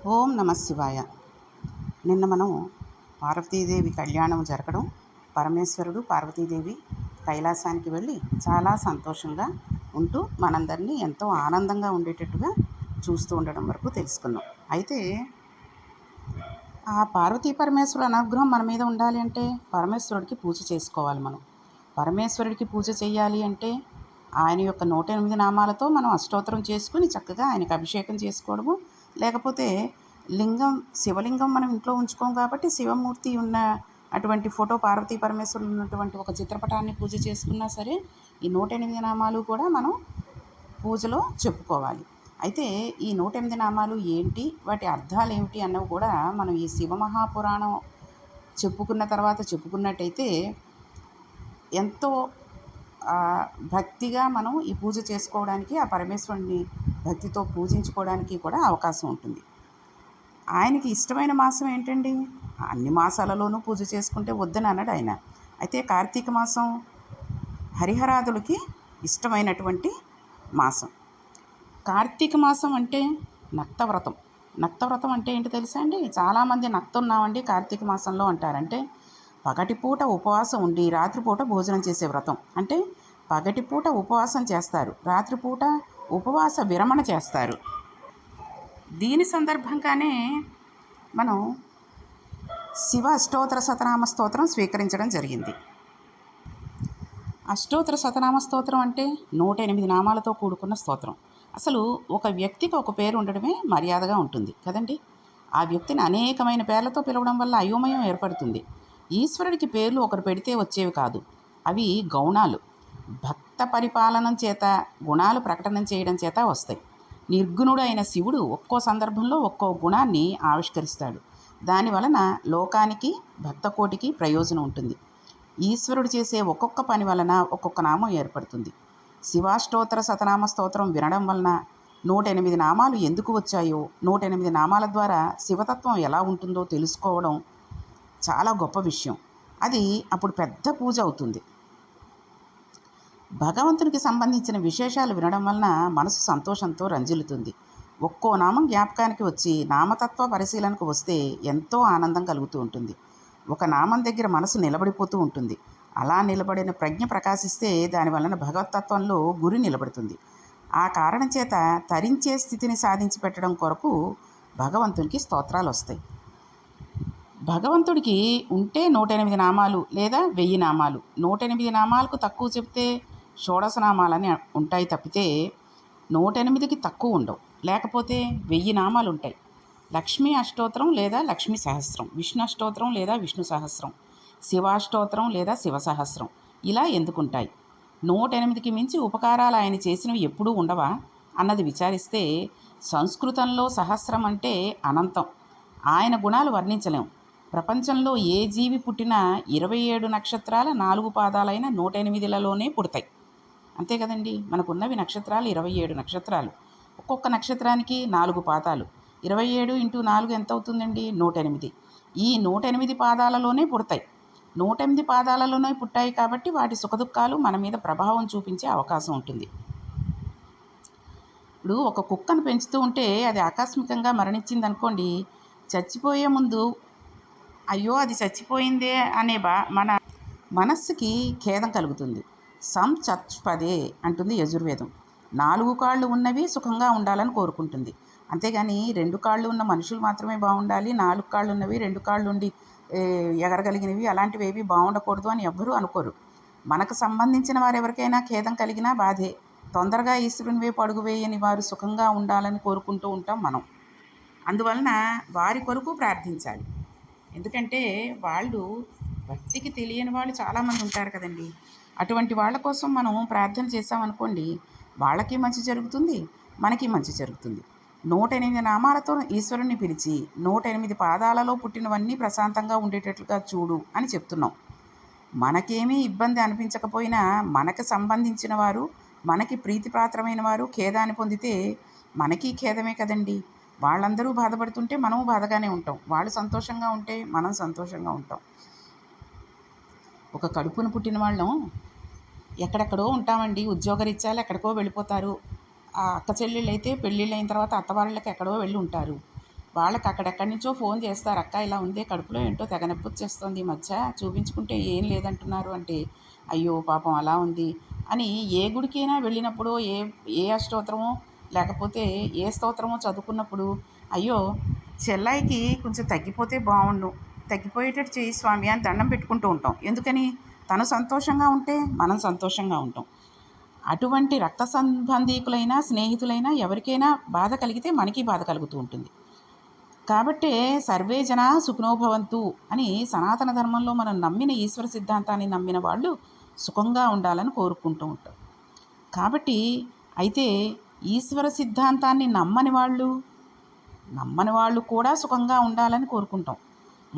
ఓం నమ శివాయ. నిన్న మనం పార్వతీదేవి కళ్యాణం జరగడం, పరమేశ్వరుడు పార్వతీదేవి కైలాసానికి వెళ్ళి చాలా సంతోషంగా ఉంటూ మనందరినీ ఎంతో ఆనందంగా ఉండేటట్టుగా చూస్తూ ఉండడం వరకు తెలుసుకున్నాం. అయితే ఆ పార్వతీ పరమేశ్వరుడు అనుగ్రహం మన మీద ఉండాలి అంటే పరమేశ్వరుడికి పూజ చేసుకోవాలి మనం. పరమేశ్వరుడికి పూజ చేయాలి అంటే ఆయన యొక్క 108 నామాలతో మనం అష్టోత్తరం చేసుకుని చక్కగా ఆయనకు అభిషేకం చేసుకోవడము, లేకపోతే శివలింగం మనం ఇంట్లో ఉంచుకోం కాబట్టి శివమూర్తి ఉన్న అటువంటి ఫోటో పార్వతీ పరమేశ్వరులు ఉన్నటువంటి ఒక చిత్రపటాన్ని పూజ చేసుకున్నా సరే ఈ 108 నామాలు కూడా మనం పూజలో చెప్పుకోవాలి. అయితే ఈ 108 నామాలు ఏంటి, వాటి అర్థాలు ఏమిటి అన్నవి కూడా మనం ఈ శివమహాపురాణం చెప్పుకున్నట్టయితే ఎంతో భక్తిగా మనం ఈ పూజ చేసుకోవడానికి, ఆ పరమేశ్వరుని భక్తితో పూజించుకోవడానికి కూడా అవకాశం ఉంటుంది. ఆయనకి ఇష్టమైన మాసం ఏంటండి? అన్ని మాసాలలోనూ పూజ చేసుకుంటే వద్దని అన్నాడు ఆయన. అయితే కార్తీక మాసం హరిహరాదులకి ఇష్టమైనటువంటి మాసం. కార్తీక మాసం అంటే నక్తవ్రతం. నక్తవ్రతం అంటే ఏంటి తెలుసా అండి? చాలామంది నక్తున్నామండి కార్తీక మాసంలో అంటారంటే పగటిపూట ఉపవాసం ఉండి రాత్రిపూట భోజనం చేసే వ్రతం. అంటే పగటిపూట ఉపవాసం చేస్తారు, రాత్రిపూట ఉపవాస విరమణ చేస్తారు. దీని సందర్భంగానే మనం శివ అష్టోత్తర శతనామ స్తోత్రం స్వీకరించడం జరిగింది. అష్టోత్తర శతనామ స్తోత్రం అంటే 108 నామాలతో కూడుకున్న స్తోత్రం. అసలు ఒక వ్యక్తికి ఒక పేరు ఉండడమే మర్యాదగా ఉంటుంది కదండి. ఆ వ్యక్తిని అనేకమైన పేర్లతో పిలవడం వల్ల అయోమయం ఏర్పడుతుంది. ఈశ్వరుడికి పేర్లు ఒకరు పెడితే వచ్చేవి కాదు, అవి గౌణాలు. భక్త పరిపాలనం చేత, గుణాలు ప్రకటన చేయడం చేత వస్తాయి. నిర్గుణుడు అయిన శివుడు ఒక్కో సందర్భంలో ఒక్కో గుణాన్ని ఆవిష్కరిస్తాడు. దానివలన లోకానికి, భక్తకోటికి ప్రయోజనం ఉంటుంది. ఈశ్వరుడు చేసే ఒక్కొక్క పని వలన ఒక్కొక్క నామం ఏర్పడుతుంది. శివాష్టోత్తర శతనామ స్తోత్రం వినడం వలన 108 నామాలు ఎందుకు వచ్చాయో, 108 నామాల ద్వారా శివతత్వం ఎలా ఉంటుందో తెలుసుకోవడం చాలా గొప్ప విషయం. అది అప్పుడు పెద్ద పూజ అవుతుంది. భగవంతునికి సంబంధించిన విశేషాలు వినడం వలన మనసు సంతోషంతో రంజిల్లుతుంది. ఒక్కో నామం జ్ఞాపకానికి వచ్చి నామతత్వ పరిశీలనకు వస్తే ఎంతో ఆనందం కలుగుతూ ఉంటుంది. ఒక నామం దగ్గర మనసు నిలబడిపోతూ ఉంటుంది. అలా నిలబడిన ప్రజ్ఞ ప్రకాశిస్తే దాని వలన భగవతత్వంలో గురి నిలబడుతుంది. ఆ కారణం చేత తరించే స్థితిని సాధించి పెట్టడం కొరకు భగవంతునికి స్తోత్రాలు వస్తాయి. భగవంతుడికి ఉంటే 108 నామాలు లేదా 1000 నామాలు. 108 నామాలకు తక్కువ చెప్తే షోడశనామాలని ఉంటాయి తప్పితే 108కి తక్కువ ఉండవు. లేకపోతే 1000 నామాలు ఉంటాయి. లక్ష్మీ అష్టోత్తరం లేదా లక్ష్మీ సహస్రం, విష్ణు అష్టోత్తరం లేదా విష్ణు సహస్రం, శివాష్టోత్తరం లేదా శివ సహస్రం, ఇలా ఎందుకుంటాయి? 108కి మించి ఉపకారాలు ఆయన చేసినవి ఎప్పుడూ ఉండవా అన్నది విచారిస్తే సంస్కృతంలో సహస్రం అంటే అనంతం. ఆయన గుణాలు వర్ణించలేం. ప్రపంచంలో ఏ జీవి పుట్టినా 27 నక్షత్రాల 4 పాదాలైన 108లలోనే పుడతాయి. అంతే కదండి. మనకున్నవి నక్షత్రాలు 27 నక్షత్రాలు. ఒక్కొక్క నక్షత్రానికి 4 పాదాలు. 27 × 4 ఎంత అవుతుందండి? 108. ఈ 108 పాదాలలోనే పుడతాయి. 108 పాదాలలోనే పుట్టాయి కాబట్టి వాటి సుఖదుఖాలు మన మీద ప్రభావం చూపించే అవకాశం ఉంటుంది. ఇప్పుడు ఒక కుక్కను పెంచుతూ ఉంటే అది ఆకస్మికంగా మరణించింది అనుకోండి, చచ్చిపోయే ముందు అయ్యో అది చచ్చిపోయిందే అనే మన మనస్సుకి ఖేదం కలుగుతుంది. సంచత్పదే అంటుంది యజుర్వేదం. 4 కాళ్ళు ఉన్నవి సుఖంగా ఉండాలని కోరుకుంటుంది. అంతేగాని 2 కాళ్ళు ఉన్న మనుషులు మాత్రమే బాగుండాలి, 4 కాళ్ళు ఉన్నవి 2 కాళ్ళు ఉండి ఎగరగలిగినవి అలాంటివి ఏవి బాగుండకూడదు అని ఎవ్వరూ అనుకోరు. మనకు సంబంధించిన వారు ఎవరికైనా ఖేదం కలిగినా బాధే. తొందరగా ఈశ్వరుని వైపు అడుగు వేయని వారు సుఖంగా ఉండాలని కోరుకుంటూ ఉంటాం మనం. అందువలన వారి కొరకు ప్రార్థించాలి. ఎందుకంటే వాళ్ళు భక్తికి తెలియని వాళ్ళు చాలామంది ఉంటారు కదండి. అటువంటి వాళ్ళ కోసం మనం ప్రార్థన చేసామనుకోండి, వాళ్ళకి మంచి జరుగుతుంది, మనకి మంచి జరుగుతుంది. 108 నామాలతో ఈశ్వరుణ్ణి పిలిచి 108 పాదాలలో పుట్టినవన్నీ ప్రశాంతంగా ఉండేటట్లుగా చూడు అని చెప్తున్నాం. మనకేమీ ఇబ్బంది అనిపించకపోయినా మనకు సంబంధించిన వారు, మనకి ప్రీతిపాత్రమైన వారు ఖేదాన్ని పొందితే మనకి ఖేదమే కదండి. వాళ్ళందరూ బాధపడుతుంటే మనము బాధగానే ఉంటాం, వాళ్ళు సంతోషంగా ఉంటే మనం సంతోషంగా ఉంటాం. ఒక కడుపున పుట్టిన వాళ్ళం ఎక్కడెక్కడో ఉంటామండి, ఉద్యోగరీత్యాలు ఎక్కడికో వెళ్ళిపోతారు. ఆ అక్క చెల్లెళ్ళు అయితే పెళ్ళిళ్ళు అయిన తర్వాత అత్తవాళ్ళకి ఎక్కడో వెళ్ళి ఉంటారు. వాళ్ళకి అక్కడెక్కడి నుంచో ఫోన్ చేస్తారు, అక్క ఇలా ఉందే, కడుపులో ఏంటో తెగ నొప్పి వచ్చేస్తుంది ఈ మధ్య, చూపించుకుంటే ఏం లేదంటున్నారు అంటే, అయ్యో పాపం అలా ఉంది అని ఏ గుడికైనా వెళ్ళినప్పుడు ఏ అష్టోత్తరమో లేకపోతే ఏ స్తోత్రమో చదువుకున్నప్పుడు, అయ్యో చెల్లాయికి కొంచెం తగ్గిపోతే బాగుండు, తగ్గిపోయేటట్టు చేయి స్వామి అని దండం పెట్టుకుంటూ ఉంటాం. ఎందుకని? తను సంతోషంగా ఉంటే మనం సంతోషంగా ఉంటాం. అటువంటి రక్త సంబంధీకులైనా స్నేహితులైనా ఎవరికైనా బాధ కలిగితే మనకి బాధ కలుగుతూ ఉంటుంది. కాబట్టే సర్వే జనా సుఖినో భవంతు అని సనాతన ధర్మంలో మనం నమ్మిన ఈశ్వర సిద్ధాంతాన్ని నమ్మిన వాళ్ళు సుఖంగా ఉండాలని కోరుకుంటూ ఉంటాం. కాబట్టి అయితే ఈశ్వర సిద్ధాంతాన్ని నమ్మని వాళ్ళు కూడా సుఖంగా ఉండాలని కోరుకుంటాం.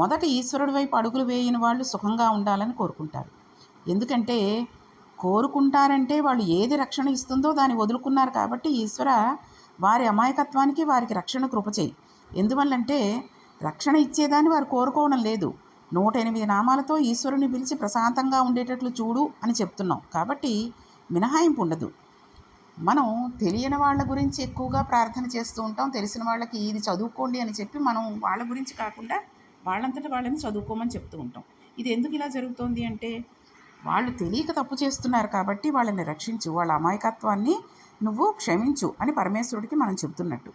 మొదట ఈశ్వరుడి వైపు అడుగులు వేయని వాళ్ళు సుఖంగా ఉండాలని కోరుకుంటారు. ఎందుకంటే కోరుకుంటారంటే వాళ్ళు ఏది రక్షణ ఇస్తుందో దాన్ని వదులుకున్నారు కాబట్టి, ఈశ్వర వారి అమాయకత్వానికి వారికి రక్షణ కృప చేయి. ఎందువల్లంటే రక్షణ ఇచ్చేదాన్ని వారు కోరుకోవడం లేదు. 108 నామాలతో ఈశ్వరుని పిలిచి ప్రశాంతంగా ఉండేటట్లు చూడు అని చెప్తున్నాం. కాబట్టి మినహాయింపు ఉండదు. మనం తెలియని వాళ్ళ గురించి ఎక్కువగా ప్రార్థన చేస్తూ ఉంటాం. తెలిసిన వాళ్ళకి ఇది చదువుకోండి అని చెప్పి మనం వాళ్ళ గురించి కాకుండా వాళ్ళంతట వాళ్ళని చదువుకోమని చెప్తూ ఉంటాం. ఇది ఎందుకు ఇలా జరుగుతోంది అంటే, వాళ్ళు తెలియక తప్పు చేస్తున్నారు కాబట్టి వాళ్ళని రక్షించు, వాళ్ళ అమాయకత్వాన్ని నువ్వు క్షమించు అని పరమేశ్వరుడికి మనం చెప్తున్నట్టు.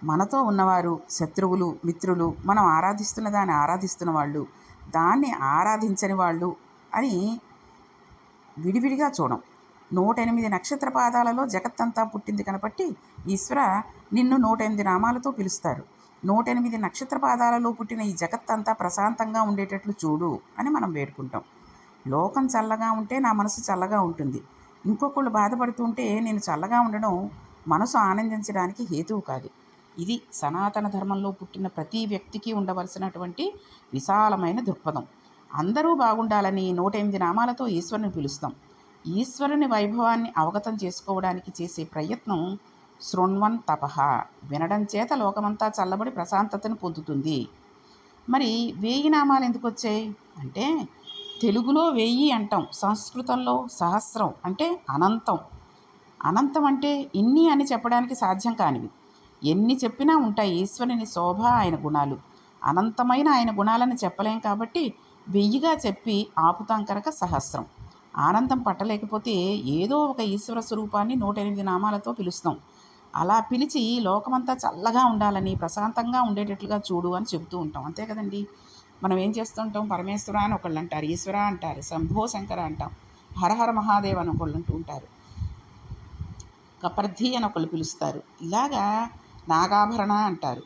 మనతో ఉన్నవారు శత్రువులు, మిత్రులు, మనం ఆరాధిస్తున్న దాన్ని ఆరాధిస్తున్న వాళ్ళు, దాన్ని ఆరాధించని వాళ్ళు అని విడివిడిగా చూడం. 108 నక్షత్ర పాదాలలో జగత్తంతా పుట్టింది కనపట్టి, ఈశ్వర నిన్ను 108 నామాలతో పిలుస్తారు. 108 నక్షత్ర పాదాలలో పుట్టిన ఈ జగత్తంతా ప్రశాంతంగా ఉండేటట్లు చూడు అని మనం వేడుకుంటాం. లోకం చల్లగా ఉంటే నా మనసు చల్లగా ఉంటుంది. ఇంకొకళ్ళు బాధపడుతుంటే నేను చల్లగా ఉండడం మనసు ఆనందించడానికి హేతువు కాదు. ఇది సనాతన ధర్మంలో పుట్టిన ప్రతి వ్యక్తికి ఉండవలసినటువంటి విశాలమైన దృక్పథం. అందరూ బాగుండాలని 108 నామాలతో ఈశ్వరుని పిలుస్తాం. ఈశ్వరుని వైభవాన్ని అవగతం చేసుకోవడానికి చేసే ప్రయత్నం శృణ్వన్ తపః, వినడం చేత లోకమంతా చల్లబడి ప్రశాంతతను పొందుతుంది. మరి 1000 నామాలు ఎందుకు వచ్చాయి అంటే, తెలుగులో 1000 అంటాం, సంస్కృతంలో సహస్రం అంటే అనంతం. అనంతం అంటే ఇన్ని అని చెప్పడానికి సాధ్యం కానివి. ఎన్ని చెప్పినా ఉంటాయి ఈశ్వరుని శోభ, ఆయన గుణాలు. అనంతమైన ఆయన గుణాలను చెప్పలేం కాబట్టి 1000గా చెప్పి ఆపుతాం కనుక సహస్రం. ఆనందం పట్టలేకపోతే ఏదో ఒక ఈశ్వర స్వరూపాన్ని 108 నామాలతో పిలుస్తాం. అలా పిలిచి లోకమంతా చల్లగా ఉండాలని, ప్రశాంతంగా ఉండేటట్లుగా చూడు అని చెబుతూ ఉంటాం. అంతే కదండి. మనం ఏం చేస్తుంటాం? పరమేశ్వర అని ఒకళ్ళు అంటారు, ఈశ్వర అంటారు, శంభో శంకర అంటాం, హరహర మహాదేవ్ అని ఒకళ్ళు అంటూ ఉంటారు, కపర్ధి అని ఒకళ్ళు పిలుస్తారు, ఇలాగా నాగాభరణ అంటారు.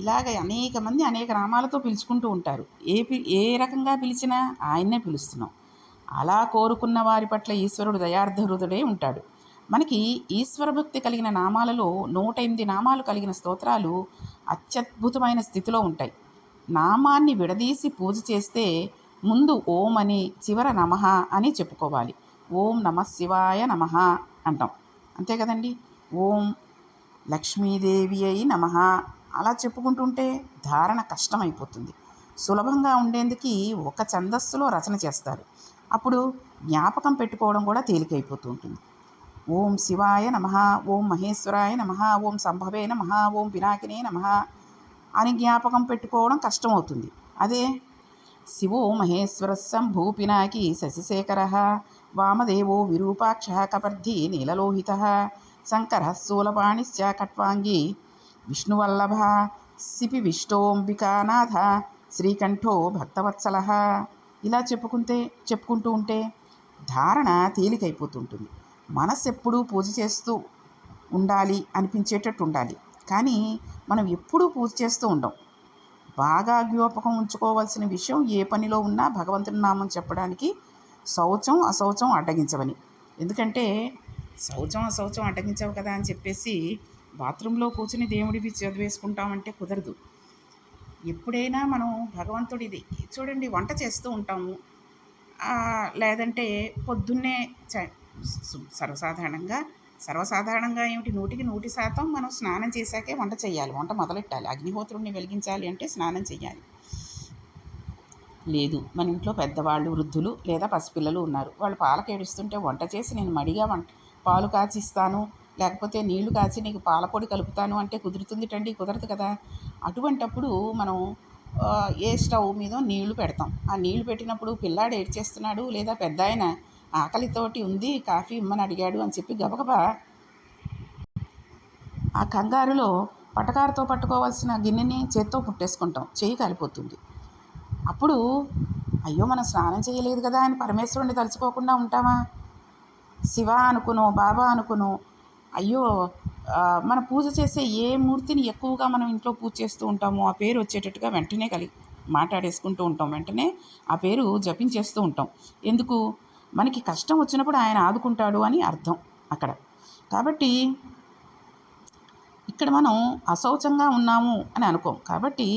ఇలాగ అనేక మంది అనేక నామాలతో పిలుచుకుంటూ ఉంటారు. ఏ రకంగా పిలిచినా ఆయన్నే పిలుస్తున్నాం. అలా కోరుకున్న వారి పట్ల ఈశ్వరుడు దయార్ధహృదయుడై ఉంటాడు. మనకి ఈశ్వర భక్తి కలిగిన నామాలలో 108 నామాలు కలిగిన స్తోత్రాలు అత్యద్భుతమైన స్థితిలో ఉంటాయి. నామాన్ని విడదీసి పూజ చేస్తే ముందు ఓం అని, చివర నమః అని చెప్పుకోవాలి. ఓం నమః శివాయ నమః అంటాం, అంతే కదండి. ఓం లక్ష్మీదేవి అయి నమః అలా చెప్పుకుంటుంటే ధారణ కష్టమైపోతుంది. సులభంగా ఉండేందుకు ఒక ఛందస్సులో రచన చేస్తారు. అప్పుడు జ్ఞాపకం పెట్టుకోవడం కూడా తేలికైపోతూ ఉంటుంది. ఓం శివాయ నమః, ఓం మహేశ్వరాయ నమః, ఓం సంభవే నమః, ఓం పినాకినే నమః అని జ్ఞాపకం పెట్టుకోవడం కష్టమవుతుంది. అదే శివో మహేశ్వర శంభూ పినాకి శశిశేఖర, వామదేవో విరూపాక్ష కపర్ధి నీలలోహిత, శంకర శూలపాణిశ్చ ఖట్వాంగి విష్ణువల్లభ, సిపి విష్టోంబికానాథ శ్రీకంఠో భక్తవత్సల ఇలా చెప్పుకుంటూ ఉంటే ధారణ తేలికైపోతుంటుంది. మనస్సు ఎప్పుడూ పూజ చేస్తూ ఉండాలి అనిపించేటట్టు ఉండాలి. కానీ మనం ఎప్పుడూ పూజ చేస్తూ ఉండం. బాగా జ్ఞాపకం ఉంచుకోవాల్సిన విషయం, ఏ పనిలో ఉన్నా భగవంతుని నామం చెప్పడానికి శౌచం అశౌచం అడ్డగించవని. ఎందుకంటే శౌచం అశౌచం అడ్డగించవు కదా అని చెప్పేసి బాత్రూంలో కూర్చుని దేవుడివి చదివేసుకుంటామంటే కుదరదు. ఎప్పుడైనా మనం భగవంతుడిది చూడండి, వంట చేస్తూ ఉంటాము, లేదంటే పొద్దున్నే సర్వసాధారణంగా ఏమిటి, 100% మనం స్నానం చేశాకే వంట చేయాలి, వంట మొదలెట్టాలి. అగ్నిహోత్రుడిని వెలిగించాలి అంటే స్నానం చేయాలి. లేదు, మన ఇంట్లో పెద్దవాళ్ళు, వృద్ధులు లేదా పసిపిల్లలు ఉన్నారు, వాళ్ళు పాలకేడుస్తుంటే వంట చేసి నేను మడిగా పాలు కాచిస్తాను లేకపోతే నీళ్లు కాచి నీకు పాలపొడి కలుపుతాను అంటే కుదురుతుందిటండి? కుదరదు కదా. అటువంటప్పుడు మనం ఏ స్టవ్ మీదో నీళ్లు పెడతాం. ఆ నీళ్లు పెట్టినప్పుడు పిల్లాడు ఏడ్చేస్తున్నాడు, లేదా పెద్దాయన ఆకలితోటి ఉంది కాఫీ ఇమ్మని అడిగాడు అని చెప్పి గబగబా ఆ కంగారులో పటకారుతో పట్టుకోవాల్సిన గిన్నెని చేత్తో పుట్టేసుకుంటాం, చెయ్యి కాలిపోతుంది. అప్పుడు అయ్యో మనం స్నానం చేయలేదు కదా అని పరమేశ్వరుని తలుచుకోకుండా ఉంటామా? శివ అనుకునో, బాబా అనుకునో, అయ్యో మన పూజ చేసే ఏ మూర్తిని ఎక్కువగా మనం ఇంట్లో పూజ చేస్తూ ఉంటామో ఆ పేరు వచ్చేటట్టుగా వెంటనే మాట్లాడేసుకుంటూ ఉంటాం, వెంటనే ఆ పేరు జపించేస్తూ ఉంటాం. ఎందుకు? మనకి కష్టం వచ్చినప్పుడు ఆయన ఆదుకుంటాడు అని అర్థం అక్కడ. కాబట్టి ఇక్కడ మనం అశౌచంగా ఉన్నాము అని అనుకోం. కాబట్టి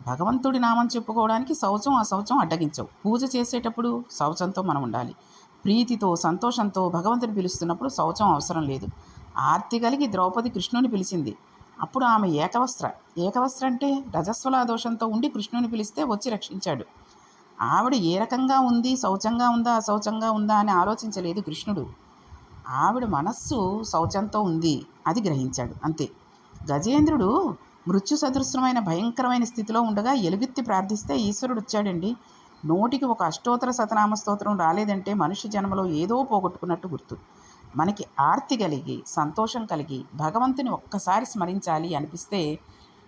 భగవంతుడి నామం చెప్పుకోవడానికి శౌచం అశౌచం అడ్డగించవు. పూజ చేసేటప్పుడు శౌచంతో మనం ఉండాలి. ప్రీతితో సంతోషంతో భగవంతుని పిలుస్తున్నప్పుడు శౌచం అవసరం లేదు. ఆర్తి కలిగి ద్రౌపది కృష్ణుని పిలిచింది. అప్పుడు ఆమె ఏకవస్త్ర అంటే రజస్వలా దోషంతో ఉండి కృష్ణుని పిలిస్తే వచ్చి రక్షించాడు. ఆవిడ ఏ రకంగా ఉంది, శౌచంగా ఉందా అశౌచంగా ఉందా అని ఆలోచించలేదు కృష్ణుడు. ఆవిడ మనస్సు శౌచంతో ఉంది, అది గ్రహించాడు అంతే. గజేంద్రుడు మృత్యు సదృశ్యమైన భయంకరమైన స్థితిలో ఉండగా ఎలుగెత్తి ప్రార్థిస్తే ఈశ్వరుడు వచ్చాడండి. నోటికి ఒక అష్టోత్తర శతనామ స్తోత్రం రాలేదంటే మనిషి జన్మలో ఏదో పోగొట్టుకున్నట్టు గుర్తు. మనకి ఆర్తి కలిగి సంతోషం కలిగి భగవంతుని ఒక్కసారి స్మరించాలి అనిపిస్తే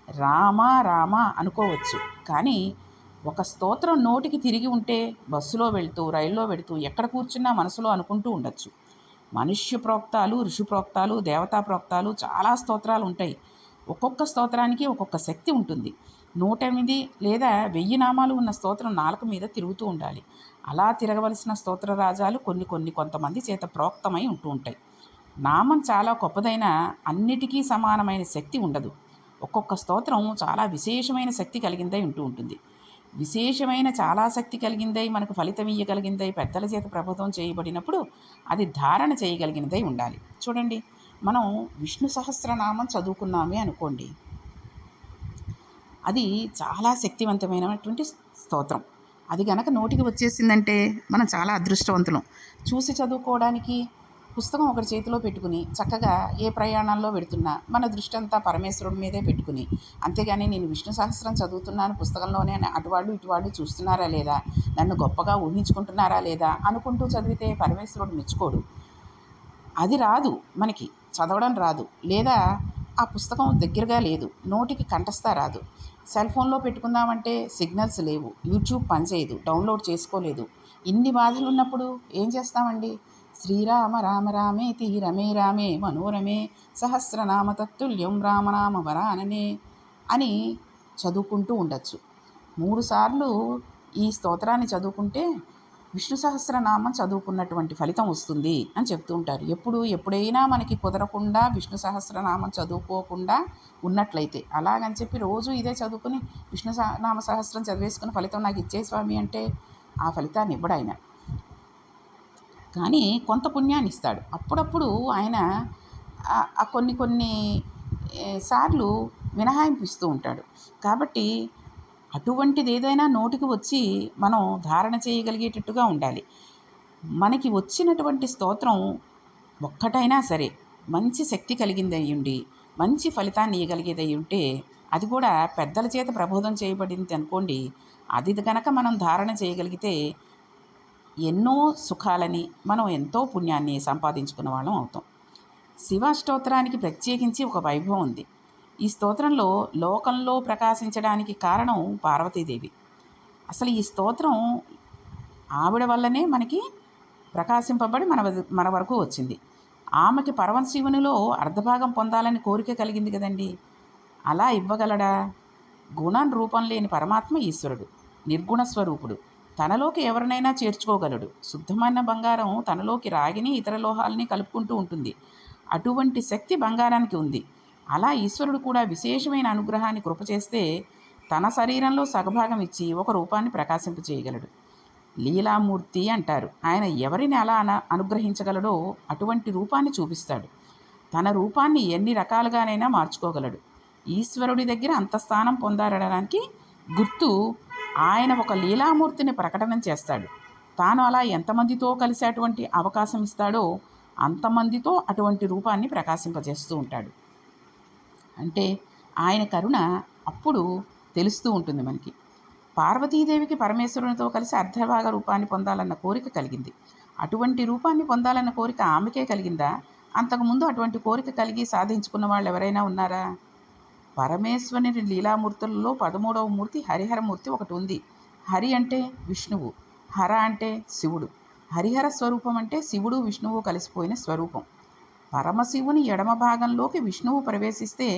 రామ రామ అనుకోవచ్చు. కానీ ఒక స్తోత్రం నోటికి తిరిగి ఉంటే బస్సులో వెళుతూ, రైల్లో వెళుతూ, ఎక్కడ కూర్చున్నా మనసులో అనుకుంటూ ఉండొచ్చు. మనుష్య ప్రోక్తాలు, ఋషి ప్రోక్తాలు, దేవతా ప్రోక్తాలు చాలా స్తోత్రాలు ఉంటాయి. ఒక్కొక్క స్తోత్రానికి ఒక్కొక్క శక్తి ఉంటుంది. 108 లేదా 1000 నామాలు ఉన్న స్తోత్రం నాలుక మీద తిరుగుతూ ఉండాలి. అలా తిరగవలసిన స్తోత్ర రాజాలు కొంతమంది చేత ప్రోక్తమై ఉంటూ ఉంటాయి. నామం చాలా గొప్పదైన అన్నిటికీ సమానమైన శక్తి ఉండదు. ఒక్కొక్క స్తోత్రం చాలా విశేషమైన శక్తి కలిగిందై ఉంటూ ఉంటుంది. విశేషమైన చాలా శక్తి కలిగిందై మనకు ఫలితం ఇయ్యగలిగిందై పెద్దల చేత ప్రబోధం చేయబడినప్పుడు అది ధారణ చేయగలిగినదై ఉండాలి. చూడండి, మనం విష్ణు సహస్రనామం చదువుకున్నామే అనుకోండి, అది చాలా శక్తివంతమైనటువంటి స్తోత్రం. అది గనక నోటికి వచ్చేసిందంటే మనం చాలా అదృష్టవంతులం. చూసి చదువుకోవడానికి పుస్తకం ఒకటి చేతిలో పెట్టుకుని చక్కగా ఏ ప్రయాణాల్లో పెడుతున్నా మన దృష్టి అంతా పరమేశ్వరుడి మీదే పెట్టుకుని, అంతేగాని నేను విష్ణు సహస్రం చదువుతున్నాను పుస్తకంలోనే అని అటువాళ్ళు ఇటువాళ్ళు చూస్తున్నారా లేదా, నన్ను గొప్పగా ఊహించుకుంటున్నారా లేదా అనుకుంటూ చదివితే పరమేశ్వరుడు మెచ్చుకోడు. అది రాదు, మనకి చదవడం రాదు, లేదా ఆ పుస్తకం దగ్గరగా లేదు, నోటికి కంఠస్థ రాదు. సెల్ ఫోన్లో పెట్టుకుందామంటే సిగ్నల్స్ లేవు, యూట్యూబ్ పనిచేయదు, డౌన్లోడ్ చేసుకోలేదు. ఇన్ని బాధలు ఉన్నప్పుడు ఏం చేస్తామండి? శ్రీరామ రామ రామేతి రమే రామే మనోరమే సహస్రనామ తత్తుల్యం రామనామ వరాననే అని చదువుకుంటూ ఉండొచ్చు. 3 సార్లు ఈ స్తోత్రాన్ని చదువుకుంటే విష్ణు సహస్రనామం చదువుకున్నటువంటి ఫలితం వస్తుంది అని చెప్తూ ఉంటారు. ఎప్పుడైనా మనకి కుదరకుండా విష్ణు సహస్రనామం చదువుకోకుండా ఉన్నట్లయితే, అలాగని చెప్పి రోజు ఇదే చదువుకుని విష్ణు నామ సహస్రం చదివేసుకుని ఫలితం నాకు ఇచ్చే స్వామి అంటే ఆ ఫలితాన్ని ఇవ్వడు ఆయన. కానీ కొంత పుణ్యాన్ని ఇస్తాడు. అప్పుడప్పుడు ఆయన కొన్ని సార్లు మినహాయింపు ఇస్తూ ఉంటాడు. కాబట్టి అటువంటిది ఏదైనా నోటికి వచ్చి మనం ధారణ చేయగలిగేటట్టుగా ఉండాలి. మనకి వచ్చినటువంటి స్తోత్రం ఒక్కటైనా సరే మంచి శక్తి కలిగింది అయ్యుండి మంచి ఫలితాన్ని ఇవ్వగలిగేది ఉంటే, అది కూడా పెద్దల చేత ప్రబోధం చేయబడింది అనుకోండి, అది కనుక మనం ధారణ చేయగలిగితే ఎన్నో సుఖాలని మనం ఎంతో పుణ్యాన్ని సంపాదించుకున్న వాళ్ళం అవుతాం. శివాష్టోత్రానికి ప్రత్యేకించి ఒక వైభవం ఉంది. ఈ స్తోత్రంలో లోకంలో ప్రకాశించడానికి కారణం పార్వతీదేవి. అసలు ఈ స్తోత్రం ఆవిడ వల్లనే మనకి ప్రకాశింపబడి మన వరకు వచ్చింది. ఆమెకి పరమశివునిలో అర్ధభాగం పొందాలని కోరిక కలిగింది కదండి. అలా ఇవ్వగలడా? గుణం రూపం లేని పరమాత్మ ఈశ్వరుడు, నిర్గుణ స్వరూపుడు. తనలోకి ఎవరినైనా చేర్చుకోగలడు. శుద్ధమైన బంగారం తనలోకి రాగిని ఇతర లోహాలని కలుపుకుంటూ ఉంటుంది. అటువంటి శక్తి బంగారానికి ఉంది. అలా ఈశ్వరుడు కూడా విశేషమైన అనుగ్రహాన్ని కృప చేస్తే తన శరీరంలో సగభాగం ఇచ్చి ఒక రూపాన్ని ప్రకాశింపచేయగలడు. లీలామూర్తి అంటారు. ఆయన ఎవరిని అలా అనుగ్రహించగలడో అటువంటి రూపాన్ని చూపిస్తాడు. తన రూపాన్ని ఎన్ని రకాలుగానైనా మార్చుకోగలడు. ఈశ్వరుడి దగ్గర అంత స్థానం పొందారనడానికి గుర్తు ఆయన ఒక లీలామూర్తిని ప్రకటన చేస్తాడు. తాను అలా ఎంతమందితో కలిసి అటువంటి అవకాశం ఇస్తాడో అంతమందితో అటువంటి రూపాన్ని ప్రకాశింపజేస్తూ ఉంటాడు. అంటే ఆయన కరుణ అప్పుడు తెలుస్తూ ఉంటుంది మనకి. పార్వతీదేవికి పరమేశ్వరునితో కలిసి అర్ధభాగ రూపాన్ని పొందాలన్న కోరిక కలిగింది. అటువంటి రూపాన్ని పొందాలన్న కోరిక ఆమెకే కలిగిందా? అంతకుముందు అటువంటి కోరిక కలిగి సాధించుకున్న వాళ్ళు ఎవరైనా ఉన్నారా? పరమేశ్వరుని లీలామూర్తులలో 13వ మూర్తి హరిహరమూర్తి ఒకటి ఉంది. హరి అంటే విష్ణువు, హర అంటే శివుడు. హరిహర స్వరూపం అంటే శివుడు విష్ణువు కలిసిపోయిన స్వరూపం. పరమశివుని ఎడమ భాగంలోకి విష్ణువు ప్రవేశిస్తే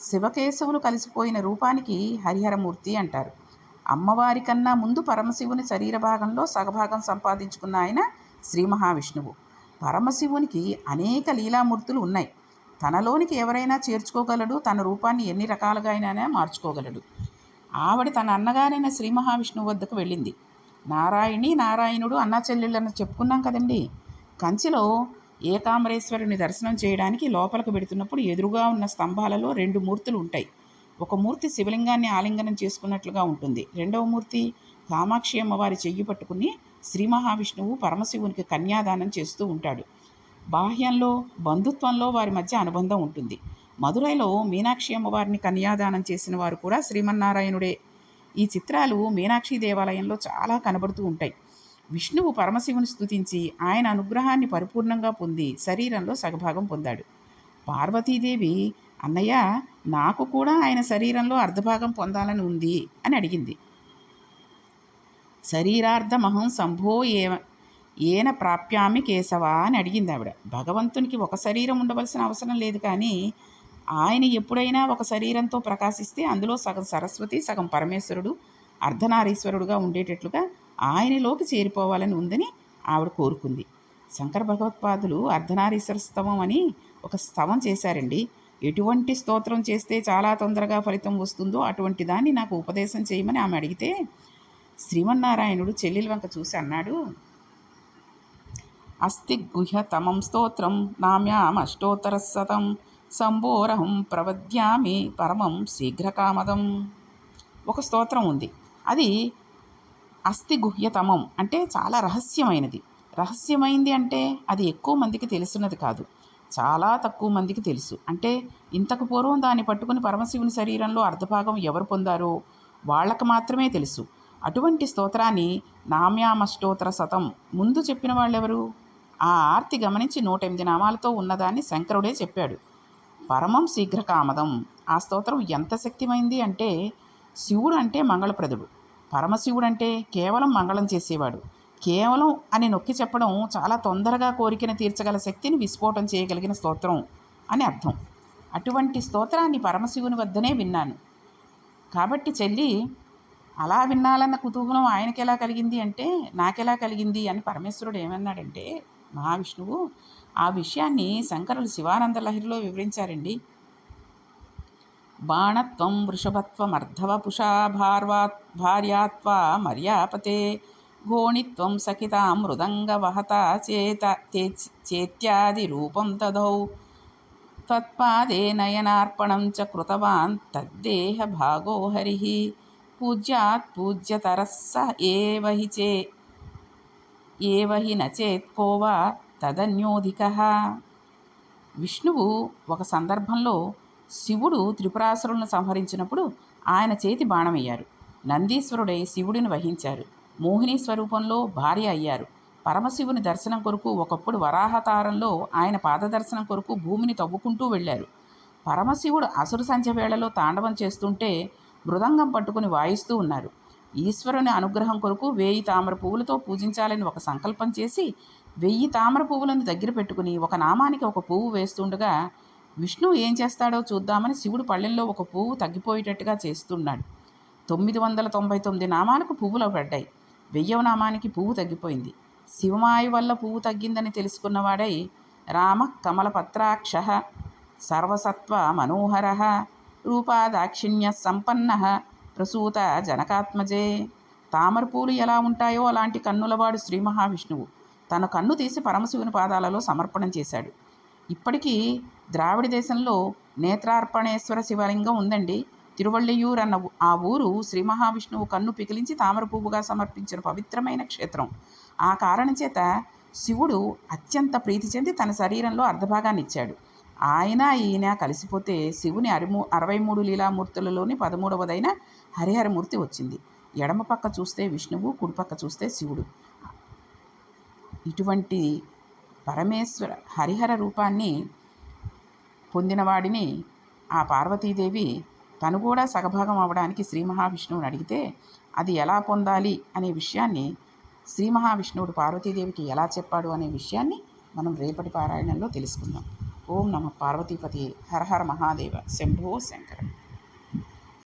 శివకేశవులు కలిసిపోయిన రూపానికి హరిహరమూర్తి అంటారు. అమ్మవారి కన్నా ముందు పరమశివుని శరీర భాగంలో సగభాగం సంపాదించుకున్న ఆయన శ్రీ మహావిష్ణువు. పరమశివునికి అనేక లీలామూర్తులు ఉన్నాయి. తనలోనికి ఎవరైనా చేర్చుకోగలడు, తన రూపాన్ని ఎన్ని రకాలుగా అయినా మార్చుకోగలడు. ఆవిడ తన అన్నగారైన శ్రీ మహావిష్ణువు వద్దకు వెళ్ళింది. నారాయణి నారాయణుడు అన్నా చెల్లెళ్ళని చెప్పుకున్నాం కదండి. కంచిలో ఏకాంబరేశ్వరుని దర్శనం చేయడానికి లోపలికి వెడుతున్నప్పుడు ఎదురుగా ఉన్న స్తంభాలలో 2 మూర్తులు ఉంటాయి. ఒక మూర్తి శివలింగాన్ని ఆలింగనం చేసుకున్నట్లుగా ఉంటుంది. రెండవ మూర్తి కామాక్షి అమ్మవారి చెయ్యి పట్టుకుని శ్రీ మహావిష్ణువు పరమశివునికి కన్యాదానం చేస్తూ ఉంటాడు. బాహ్యంలో బంధుత్వంలో వారి మధ్య అనుబంధం ఉంటుంది. మదురైలో మీనాక్షి అమ్మవారిని కన్యాదానం చేసిన వారు కూడా శ్రీమన్నారాయణుడే. ఈ చిత్రాలు మీనాక్షి దేవాలయంలో చాలా కనబడుతూ ఉంటాయి. విష్ణువు పరమశివుని స్తుతించి ఆయన అనుగ్రహాన్ని పరిపూర్ణంగా పొంది శరీరంలో సగభాగం పొందాడు. పార్వతీదేవి, అన్నయ్య, నాకు కూడా ఆయన శరీరంలో అర్ధభాగం పొందాలని ఉంది అని అడిగింది. శరీరార్ధమహం సంభో ఏన ప్రాప్యామి కేశవ అని అడిగింది ఆవిడ. భగవంతునికి ఒక శరీరం ఉండవలసిన అవసరం లేదు, కానీ ఆయన ఎప్పుడైనా ఒక శరీరంతో ప్రకాశిస్తే అందులో సగం సరస్వతి, సగం పరమేశ్వరుడు, అర్ధనారీశ్వరుడుగా ఉండేటట్లుగా ఆయనలోకి చేరిపోవాలని ఉందని ఆవిడ కోరుకుంది. శంకర భగవత్పాదులు అర్ధనారీశ్వర స్తవం అని ఒక స్తవం చేశారండి. ఎటువంటి స్తోత్రం చేస్తే చాలా తొందరగా ఫలితం వస్తుందో అటువంటి దాన్ని నాకు ఉపదేశం చేయమని ఆమె అడిగితే శ్రీమన్నారాయణుడు చెల్లెలి వంక చూసి అన్నాడు, అస్తి గుహ్యతమం స్తోత్రం నామ్యామష్టోత్తరశతం సంభోరహం ప్రవద్యామి పరమం శీఘ్రకామదం. ఒక స్తోత్రం ఉంది. అది అస్తి గుహ్యతమం అంటే చాలా రహస్యమైనది. రహస్యమైంది అంటే అది ఎక్కువ మందికి తెలుసున్నది కాదు, చాలా తక్కువ మందికి తెలుసు. అంటే ఇంతకు పూర్వం దాన్ని పట్టుకుని పరమశివుని శరీరంలో అర్ధభాగం ఎవరు పొందారో వాళ్ళకు మాత్రమే తెలుసు. అటువంటి స్తోత్రాన్ని నామ్యామష్టోత్తర శతం ముందు చెప్పిన వాళ్ళెవరు? ఆ ఆర్తి గమనించి 108 నామాలతో ఉన్నదాన్ని శంకరుడే చెప్పాడు. పరమం శీఘ్రకామదం. ఆ స్తోత్రం ఎంత శక్తిమైంది అంటే, శివుడు అంటే మంగళప్రదుడు, పరమశివుడు అంటే కేవలం మంగళం చేసేవాడు. కేవలం అని నొక్కి చెప్పడం చాలా తొందరగా కోరికను తీర్చగల శక్తిని విస్ఫోటం చేయగలిగిన స్తోత్రం అని అర్థం. అటువంటి స్తోత్రాన్ని పరమశివుని వద్దనే విన్నాను. కాబట్టి చెల్లి, అలా వినాలన్న కుతూహలం ఆయనకి ఎలా కలిగింది అంటే నాకెలా కలిగింది అని పరమేశ్వరుడు ఏమన్నాడంటే, మహావిష్ణువు ఆ విషయాన్ని శంకరులు శివానంద లహరిలో వివరించారండి. బాణత్వం వృషభత్వమర్ధవపుషా భార్యాత్వా మర్యాపతే ఘోణిత్వం సఖితా మృదంగ వహత చేత్యాది రూపం దదౌ తత్పాదే నయనార్పణం చ కృతవాన్ తద్దేహ భాగో హరి పూజ్యాత్ పూజ్యతరస్స ఏవహి నచేత్ కోవా తదన్యోధికః. విష్ణువు ఒక సందర్భంలో శివుడు త్రిపురాసురులను సంహరించినప్పుడు ఆయన చేతి బాణమయ్యారు. నందీశ్వరుడై శివుడిని వహించారు. మోహిని స్వరూపంలో భార్య అయ్యారు. పరమశివుని దర్శనం కొరకు ఒకప్పుడు వరాహతారంలో ఆయన పాదదర్శనం కొరకు భూమిని తవ్వుకుంటూ వెళ్ళారు. పరమశివుడు అసుర సంధ్య వేళలో తాండవం చేస్తుంటే మృదంగం పట్టుకుని వాయిస్తూ ఉన్నారు. ఈశ్వరుని అనుగ్రహం కొరకు 1000 తామర పువ్వులతో పూజించాలని ఒక సంకల్పం చేసి 1000 తామర పువ్వులను దగ్గర పెట్టుకుని ఒక నామానికి ఒక పువ్వు వేస్తుండగా విష్ణువు ఏం చేస్తాడో చూద్దామని శివుడు పళ్ళెంలో ఒక పువ్వు తగ్గిపోయేటట్టుగా చేస్తున్నాడు. 999 నామాలకు పువ్వులు పడ్డాయి. 1000వ నామానికి పువ్వు తగ్గిపోయింది. శివమాయ వల్ల పువ్వు తగ్గిందని తెలుసుకున్నవాడై రామ కమలపత్రాక్ష సర్వసత్వ మనోహర రూపాదాక్షిణ్య సంపన్న ప్రసూత జనకాత్మజే. తామరపూలు ఎలా ఉంటాయో అలాంటి కన్నులవాడు శ్రీ మహావిష్ణువు తన కన్ను తీసి పరమశివుని పాదాలలో సమర్పణం చేశాడు. ఇప్పటికీ ద్రావిడ దేశంలో నేత్రార్పణేశ్వర శివలింగం ఉందండి. తిరువళ్ళయ్యూరు అన్న ఆ ఊరు శ్రీ మహావిష్ణువు కన్ను పికిలించి తామర పువ్వుగా సమర్పించిన పవిత్రమైన క్షేత్రం. ఆ కారణం చేత శివుడు అత్యంత ప్రీతి చెంది తన శరీరంలో అర్ధభాగాన్ని ఇచ్చాడు. ఆయన ఈయన కలిసిపోతే శివుని 63 లీలామూర్తులలోని 13వదైన హరిహరమూర్తి వచ్చింది. ఎడమ పక్క చూస్తే విష్ణువు, కుడిపక్క చూస్తే శివుడు. ఇటువంటి పరమేశ్వర హరిహర రూపాన్ని పొందినవాడిని ఆ పార్వతీదేవి తను కూడా సగభాగం అవ్వడానికి శ్రీ మహావిష్ణువుని అడిగితే అది ఎలా పొందాలి అనే విషయాన్ని శ్రీ మహావిష్ణువుడు పార్వతీదేవికి ఎలా చెప్పాడు అనే విషయాన్ని మనం రేపటి పారాయణంలో తెలుసుకుందాం. ఓం నమః పార్వతీపతి హర హర మహాదేవ శంభో శంకర.